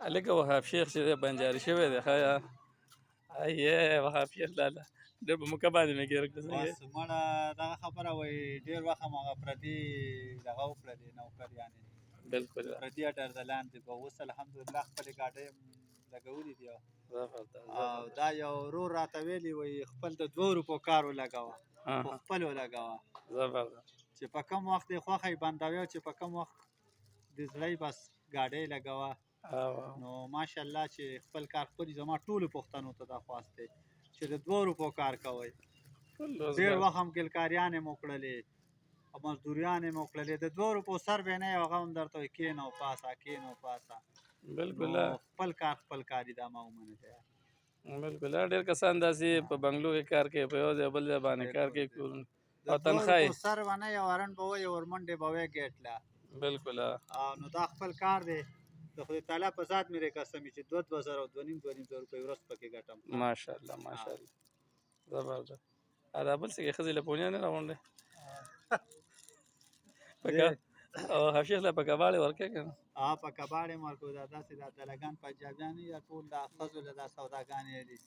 لکه وهاب شیخ چې دی بنجاري شوی دی ښه یې وهاب شیخ لاله ډېر په موقع باندې مې ګیر کړه بس مړه دغه خبره وایي ډېر وخت هم هغه پردي دغه وکړه دي نوکریانې بالکل پردي اډر د لاندې به اوس الحمدلله خپلې ګاډۍ هم لګولي دي او دا یو ورور راته ویلي وایي خپل د 2 روپو کار ولګوه خو خپل ولګوه چې په کوم وخت یې خوښه یې بندوي او چې په کوم وخت د زړه بس ګاډۍ لګوه نو ماشاءالله چې خپل کار خپل زما ټولو پښتنو ته دا خواست دی چې د 2 روپو کار کوئ ډېر وخت هم ګلکاریانې مو کړلې او مزدوریانې مو کړلې د 2 روپو سر به نه هغه هم درته وایي کېنه او پاسه کېنه او پاسه بالکل خپل کار خپل کاري دا ما ومنه دی بالکل ډېر کسان داسې په بنګلو کې کار کوي په یو ځای بل ځای باندې کار کوي او تنخواه یې سر ونه یې ورن به وایي ورمنډې به وایي ګیټ له بالکل نو دا خپل کار دی د خدای تعالی په ذات مې قسم چې 2 زره او 2.5 روپۍ ورځ پکې ګټم ماشاءالله ماشاءالله زبردست دا بل څه کې ښځې له پونیا نه راغونډې او حشیخ له په کباړې ورکوې که نه په کباړې مې ورکوو دا داسې دا دلګان پنجابیان یا ټول دا ښځو له دا سوداګانې دي